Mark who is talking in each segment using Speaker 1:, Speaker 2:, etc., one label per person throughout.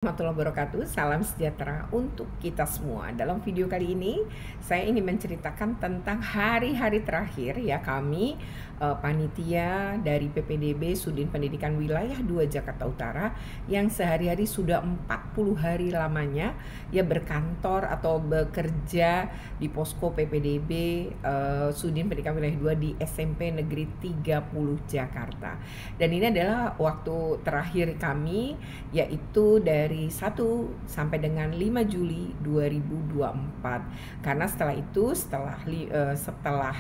Speaker 1: Warahmatullahi wabarakatuh, salam sejahtera untuk kita semua. Dalam video kali ini saya ingin menceritakan tentang hari-hari terakhir ya kami panitia dari PPDB Sudin Pendidikan Wilayah 2 Jakarta Utara yang sehari-hari sudah 40 hari lamanya ya berkantor atau bekerja di posko PPDB Sudin Pendidikan Wilayah 2 di SMP Negeri 30 Jakarta. Dan ini adalah waktu terakhir kami, yaitu dari 1 sampai dengan 5 Juli 2024. Karena setelah itu, setelah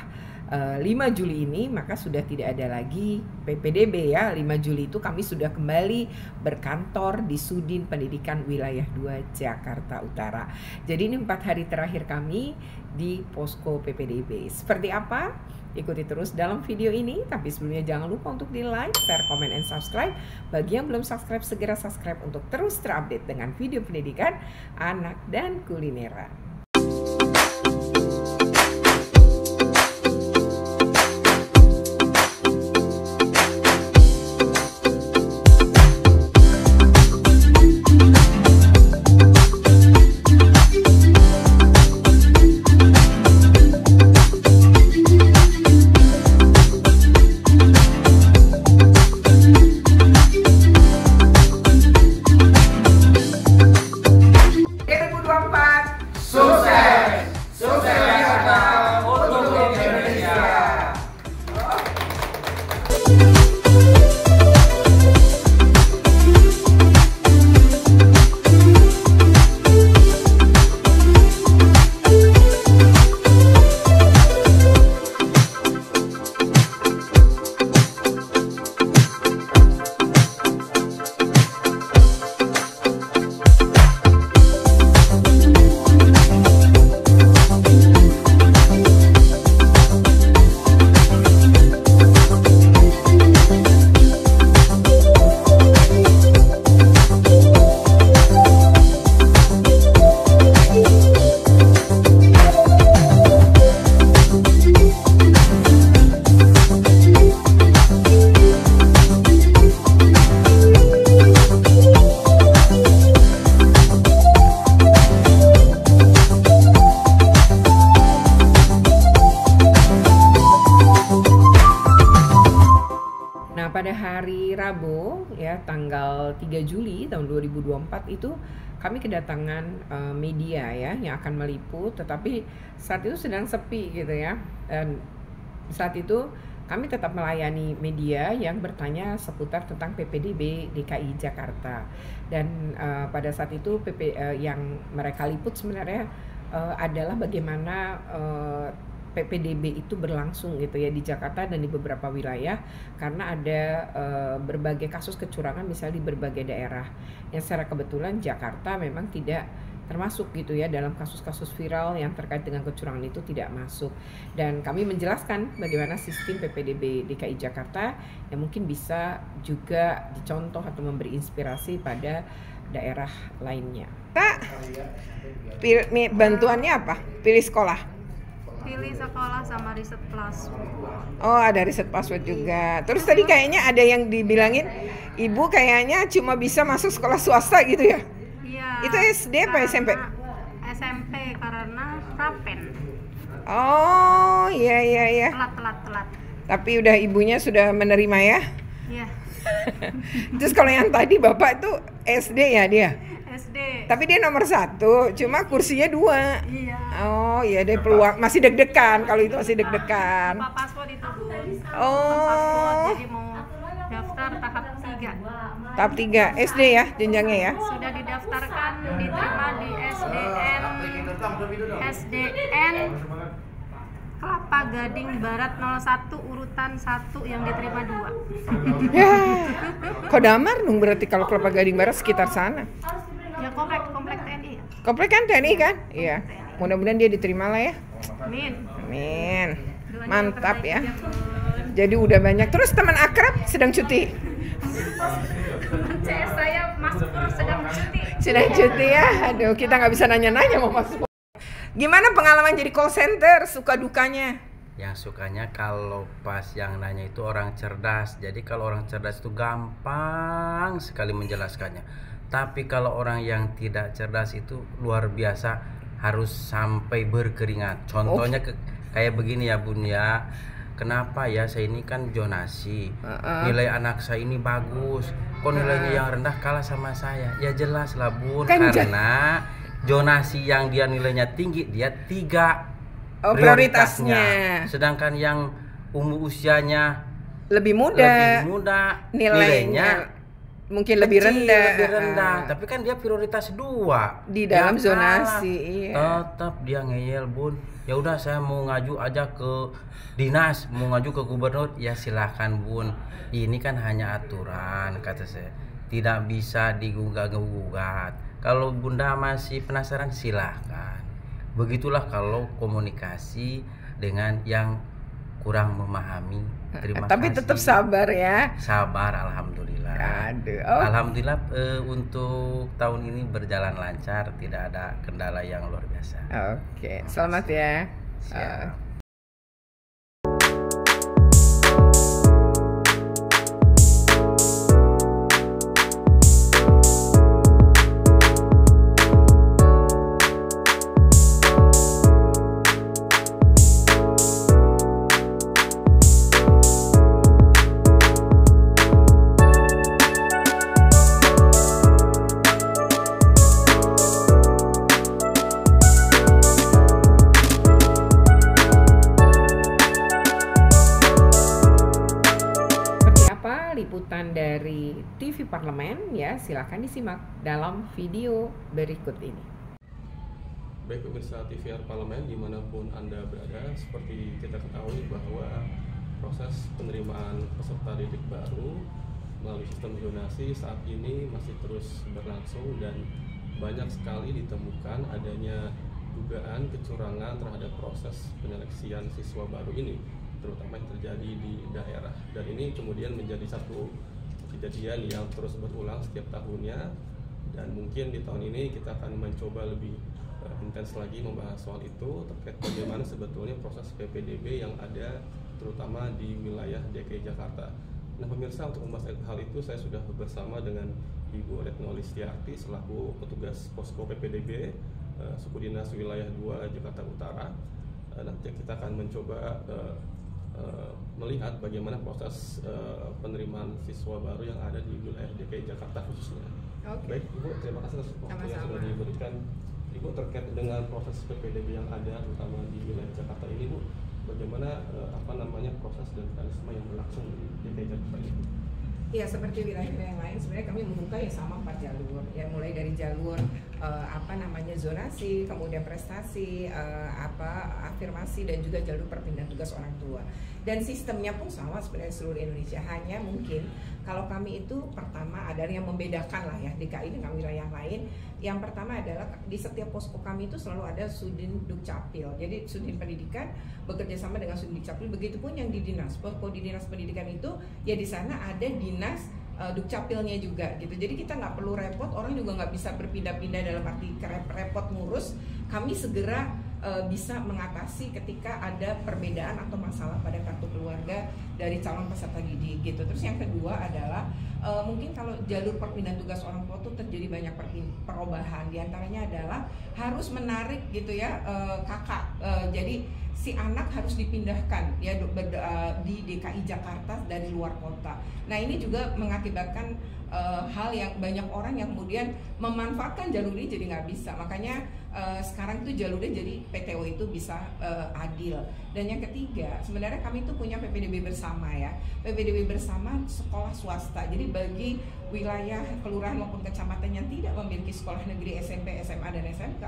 Speaker 1: 5 Juli ini maka sudah tidak ada lagi PPDB ya. 5 Juli itu kami sudah kembali berkantor di Sudin Pendidikan Wilayah 2 Jakarta Utara. Jadi ini 4 hari terakhir kami di posko PPDB. Seperti apa? Ikuti terus dalam video ini. Tapi sebelumnya jangan lupa untuk di like, share, comment, and subscribe. Bagi yang belum subscribe, segera subscribe untuk terus terupdate dengan video pendidikan anak dan kulineran. Pada hari Rabu ya tanggal 3 Juli tahun 2024 itu kami kedatangan media ya yang akan meliput, tetapi saat itu sedang sepi gitu ya. Dan saat itu kami tetap melayani media yang bertanya seputar tentang PPDB DKI Jakarta. Dan pada saat itu yang mereka liput sebenarnya adalah bagaimana PPDB itu berlangsung gitu ya di Jakarta dan di beberapa wilayah, karena ada berbagai kasus kecurangan misalnya di berbagai daerah yang secara kebetulan Jakarta memang tidak termasuk gitu ya dalam kasus-kasus viral yang terkait dengan kecurangan itu tidak masuk. Dan kami menjelaskan bagaimana sistem PPDB DKI Jakarta yang mungkin bisa juga dicontoh atau memberi inspirasi pada daerah lainnya. Kak, bantuannya apa? Pilih sekolah?
Speaker 2: Pilih sekolah sama riset plus.
Speaker 1: Oh, ada riset password juga. Terus tadi kayaknya ada yang dibilangin ibu kayaknya cuma bisa masuk sekolah swasta gitu ya?
Speaker 2: Iya.
Speaker 1: Itu SD apa SMP?
Speaker 2: SMP karena prapen.
Speaker 1: Oh, iya.
Speaker 2: Telat.
Speaker 1: Tapi udah ibunya sudah menerima ya?
Speaker 2: Iya.
Speaker 1: Terus kalau yang tadi bapak itu SD ya dia?
Speaker 2: SD.
Speaker 1: Tapi dia nomor 1, cuma kursinya 2.
Speaker 2: Iya.
Speaker 1: Oh iya deh, peluang masih deg-degan kalau itu masih deg-degan.
Speaker 2: Lupa password itu Bu.
Speaker 1: Oh.
Speaker 2: Jadi mau daftar tahap 3.
Speaker 1: Tahap 3 SD ya jenjangnya ya?
Speaker 2: Sudah didaftarkan, diterima di SDN Kelapa Gading Barat 01 urutan 1 yang diterima 2.
Speaker 1: Ya, Kodamar dong berarti kalau Kelapa Gading Barat sekitar sana.
Speaker 2: Ya komplek TNI ya.
Speaker 1: Komplek kan TNI kan? Iya. Mudah-mudahan dia diterima lah ya.
Speaker 2: Amin.
Speaker 1: Mantap ya. Jadi udah banyak. Terus teman akrab sedang cuti.
Speaker 2: CS saya Mas Pur sedang cuti.
Speaker 1: Sedang cuti ya. Aduh, kita nggak bisa nanya-nanya mau Mas Pur. Gimana pengalaman jadi call center? Suka dukanya?
Speaker 3: Yang sukanya kalau pas yang nanya itu orang cerdas. Jadi kalau orang cerdas itu gampang sekali menjelaskannya. Tapi kalau orang yang tidak cerdas itu luar biasa, harus sampai berkeringat. Contohnya kayak begini ya Bun ya. Kenapa ya, saya ini kan zonasi, nilai anak saya ini bagus, kok nilainya yang rendah kalah sama saya? Ya jelas lah Bun, kan karena zonasi yang dia nilainya tinggi, dia 3 prioritasnya. Sedangkan yang usianya lebih muda nilainya mungkin lebih rendah. Tapi kan dia prioritas 2
Speaker 1: di dalam zonasi.
Speaker 3: Tetap dia ngeyel Bun. Ya udah, saya mau ngaju aja ke dinas, mau ngaju ke gubernur, ya silakan Bun. Ini kan hanya aturan, kata saya. Tidak bisa digugat. Kalau Bunda masih penasaran, silakan. Begitulah kalau komunikasi dengan yang kurang memahami. Terima
Speaker 1: Tapi
Speaker 3: kasih.
Speaker 1: tetap sabar ya.
Speaker 3: Sabar, alhamdulillah. Alhamdulillah untuk tahun ini berjalan lancar, tidak ada kendala yang luar biasa.
Speaker 1: Oke, selamat ya.
Speaker 3: Siap.
Speaker 1: Liputan dari TV Parlemen ya, silakan disimak dalam video berikut ini.
Speaker 4: Baik pemirsa TVR Parlemen dimanapun Anda berada, seperti kita ketahui bahwa proses penerimaan peserta didik baru melalui sistem zonasi saat ini masih terus berlangsung dan banyak sekali ditemukan adanya dugaan kecurangan terhadap proses penyeleksian siswa baru ini, terutama yang terjadi di daerah. Dan ini kemudian menjadi satu kejadian yang terus berulang setiap tahunnya, dan mungkin di tahun ini kita akan mencoba lebih intens lagi membahas soal itu terkait bagaimana sebetulnya proses PPDB yang ada terutama di wilayah DKI Jakarta. Nah pemirsa, untuk membahas hal itu saya sudah bersama dengan Ibu Retno Listiarti selaku petugas posko PPDB suku dinas wilayah 2 Jakarta Utara. Nanti kita akan mencoba melihat bagaimana proses penerimaan siswa baru yang ada di wilayah DKI Jakarta khususnya.
Speaker 1: Baik
Speaker 4: Ibu, terima kasih atas waktu yang sudah diberikan. Ibu, terkait dengan proses PPDB yang ada terutama di wilayah Jakarta ini, Bu, bagaimana proses dan mekanisme yang berlangsung di DKI Jakarta ini?
Speaker 1: Ya, seperti wilayah-wilayah yang lain sebenarnya kami membuka ya sama 4 jalur ya, mulai dari jalur zonasi, kemudian prestasi, afirmasi, dan juga jalur perpindahan tugas orang tua. Dan sistemnya pun sama sebenarnya seluruh Indonesia, hanya mungkin kalau kami itu pertama ada yang membedakan lah ya DKI dengan wilayah lain. Yang pertama adalah di setiap posko kami itu selalu ada Sudin Dukcapil. Jadi Sudin Pendidikan bekerja sama dengan Sudin Dukcapil. Begitupun yang di dinas, posko di dinas pendidikan itu ya di sana ada dinas Dukcapilnya juga gitu. Jadi kita nggak perlu repot, orang juga nggak bisa berpindah-pindah dalam arti repot ngurus. Kami segera bisa mengatasi ketika ada perbedaan atau masalah pada kartu keluarga dari calon peserta didik gitu. Terus yang kedua adalah mungkin kalau jalur perpindahan tugas orang tua itu terjadi banyak perubahan. Di antaranya adalah harus menarik gitu ya kakak. Jadi si anak harus dipindahkan ya di DKI Jakarta dari luar kota. Nah ini juga mengakibatkan hal yang banyak orang yang kemudian memanfaatkan jalur ini jadi nggak bisa. Makanya sekarang itu jalurnya jadi PTO itu bisa adil. Dan yang ketiga, sebenarnya kami itu punya PPDB bersama ya. PPDB bersama sekolah swasta. Jadi bagi wilayah kelurahan maupun kecamatan yang tidak memiliki sekolah negeri SMP, SMA, dan SMK,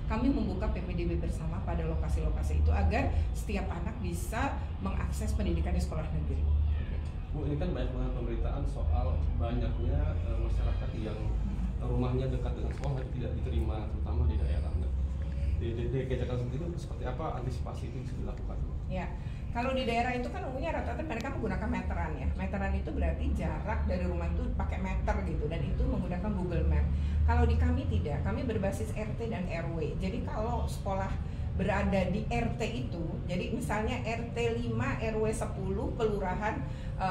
Speaker 1: kami membuka PPDB bersama pada lokasi-lokasi itu agar setiap anak bisa mengakses pendidikan di sekolah negeri.
Speaker 4: Bu, ini kan banyak banget pemberitaan soal banyaknya masyarakat yang rumahnya dekat dengan sekolah tapi tidak diterima, terutama di daerah. Di DKI Jakarta sendiri seperti apa antisipasi itu bisa dilakukan?
Speaker 1: Ya, kalau di daerah itu kan umumnya rata-rata mereka menggunakan meteran ya. Meteran itu berarti jarak dari rumah itu pakai meter gitu, dan itu menggunakan Google Map. Kalau di kami tidak, kami berbasis RT dan RW. Jadi kalau sekolah berada di RT itu, jadi misalnya RT 5 RW 10 kelurahan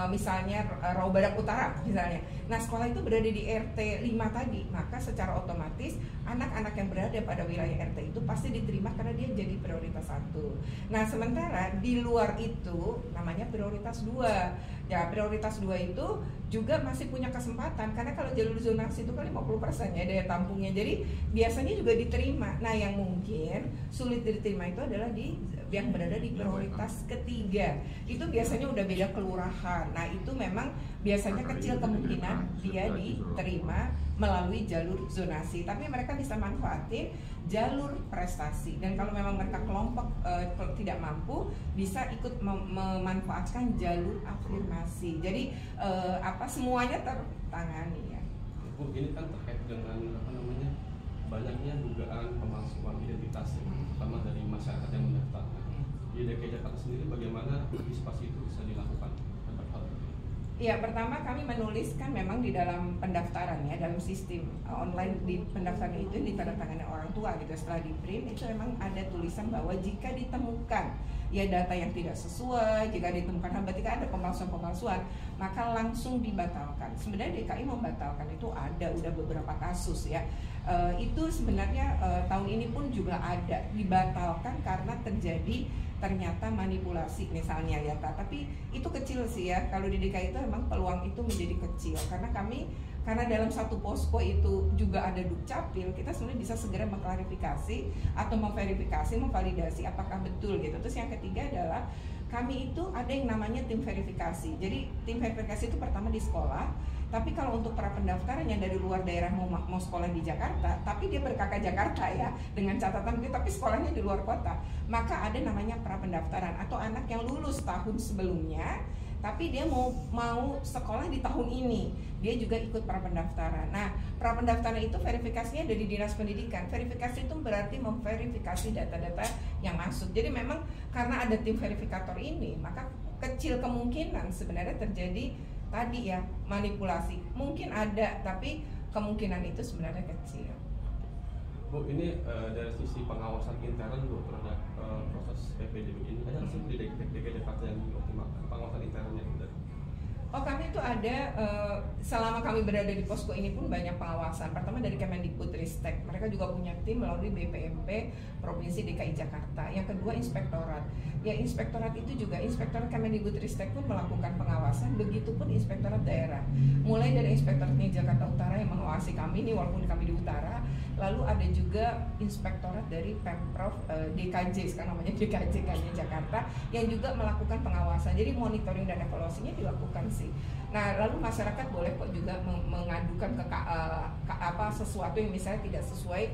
Speaker 1: misalnya Rawa Badak Utara misalnya. Nah, sekolah itu berada di RT 5 tadi, maka secara otomatis anak-anak yang berada pada wilayah RT itu pasti diterima karena dia jadi prioritas 1. Nah, sementara di luar itu namanya prioritas 2. Ya, prioritas 2 itu juga masih punya kesempatan karena kalau jalur zonasi itu kan 50% ya daya tampungnya. Jadi biasanya juga diterima. Nah, yang mungkin sulit diterima itu adalah yang berada di prioritas ketiga. Itu biasanya udah beda kelurahan. Nah, itu memang biasanya kecil kemungkinan dia diterima melalui jalur zonasi. Tapi mereka bisa manfaatin jalur prestasi. Dan kalau memang mereka kelompok tidak mampu, bisa ikut memanfaatkan jalur afirmasi. Jadi semuanya tertangani ya.
Speaker 4: Bu, ini kan terkait dengan banyaknya dugaan pemalsuan identitas, terutama dari masyarakat yang mendaftarkan. Di DKI Jakarta sendiri bagaimana antisipasi itu bisa dilakukan?
Speaker 1: Ya, pertama kami menuliskan memang di dalam pendaftaran ya, dalam sistem online di pendaftaran itu ditandatangani orang tua gitu. Setelah di print itu memang ada tulisan bahwa jika ditemukan ya data yang tidak sesuai, jika ditemukan berarti ada pemalsuan, maka langsung dibatalkan. Sebenarnya DKI membatalkan itu udah beberapa kasus ya. Itu sebenarnya tahun ini pun juga ada dibatalkan karena terjadi ternyata manipulasi misalnya ya, tapi itu kecil sih ya. Kalau di DKI itu memang peluang itu menjadi kecil karena dalam satu posko itu juga ada Dukcapil, kita sebenarnya bisa segera mengklarifikasi atau memverifikasi, memvalidasi apakah betul gitu. Terus yang ketiga adalah kami itu ada yang namanya tim verifikasi. Jadi tim verifikasi itu pertama di sekolah, tapi kalau untuk para pendaftaran yang dari luar daerah mau sekolah di Jakarta, tapi dia berkaka Jakarta ya, dengan catatan tapi sekolahnya di luar kota, maka ada namanya pra pendaftaran atau anak yang lulus tahun sebelumnya, tapi dia mau sekolah di tahun ini, dia juga ikut pra pendaftaran. Nah, pra pendaftaran itu verifikasinya dari Dinas Pendidikan. Verifikasi itu berarti memverifikasi data-data yang masuk. Jadi memang karena ada tim verifikator ini, maka kecil kemungkinan sebenarnya terjadi tadi ya manipulasi. Mungkin ada, tapi kemungkinan itu sebenarnya kecil.
Speaker 4: Bu, ini dari sisi pengawasan intern Bu terhadap proses PPDB ini, ada nggak sih di DKI Jakarta yang dioptimalkan pengawasan internnya?
Speaker 1: Oh, kami itu ada, selama kami berada di posko ini pun banyak pengawasan. Pertama dari Kemendikbudristek, mereka juga punya tim melalui BPMP Provinsi DKI Jakarta. Yang kedua inspektorat. Ya, inspektorat itu juga, inspektorat Kemendikbudristek pun melakukan pengawasan, begitupun inspektorat daerah. Mulai dari inspektoratnya Jakarta Utara yang mengawasi kami ini walaupun kami di utara, lalu ada juga inspektorat dari Pemprov DKJ, sekarang namanya DKJ kan Jakarta, yang juga melakukan pengawasan. Jadi monitoring dan evaluasinya dilakukan sih. Nah, lalu masyarakat boleh kok juga mengadukan ke sesuatu yang misalnya tidak sesuai,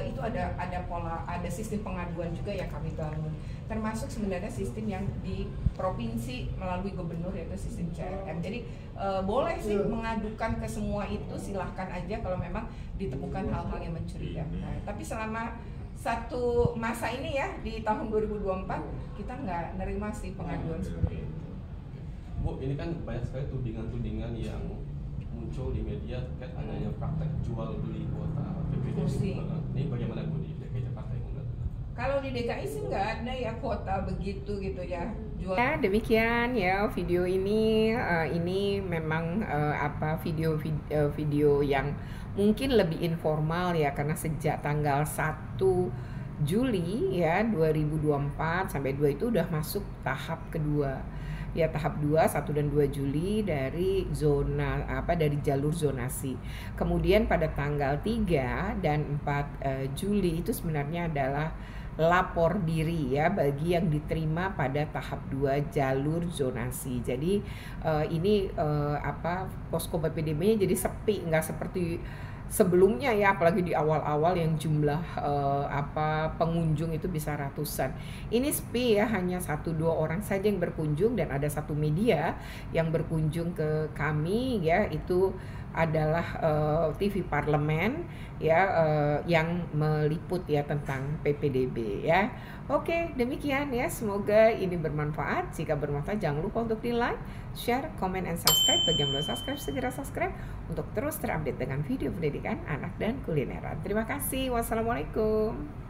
Speaker 1: itu ada pola, ada sistem pengaduan juga yang kami bangun. Termasuk sebenarnya sistem yang di provinsi melalui gubernur, yaitu sistem CRM. Jadi boleh sih mengadukan ke semua itu, silahkan aja kalau memang ditemukan hal-hal yang mencurigakan. Nah, tapi selama satu masa ini ya di tahun 2024 kita nggak nerima sih pengaduan seperti itu.
Speaker 4: Bu, ini kan banyak sekali tudingan-tudingan yang muncul di media terkait adanya praktek jual beli kuota PPDB. Ini bagaimana Bu di DKI Jakarta yang enggak?
Speaker 1: Kalau di DKI sih nggak ada ya kuota begitu gitu ya. Ya, demikian ya video ini. Ini memang video yang mungkin lebih informal ya, karena sejak tanggal 1 Juli ya 2024 sampai 2 itu udah masuk tahap kedua. Ya, tahap 2, 1 dan 2 Juli dari dari jalur zonasi. Kemudian pada tanggal 3 dan 4 Juli itu sebenarnya adalah lapor diri ya bagi yang diterima pada tahap 2 jalur zonasi. Jadi ini posko PPDB-nya jadi sepi, nggak seperti sebelumnya ya, apalagi di awal-awal yang jumlah pengunjung itu bisa ratusan. Ini sepi ya, hanya 1-2 orang saja yang berkunjung, dan ada satu media yang berkunjung ke kami ya, itu adalah TV Parlemen ya, yang meliput ya tentang PPDB ya. Oke, demikian ya, semoga ini bermanfaat. Jika bermanfaat jangan lupa untuk di like, share, comment, and subscribe. Bagi yang belum subscribe segera subscribe untuk terus terupdate dengan video pendidikan anak dan kulineran. Terima kasih. Wassalamualaikum.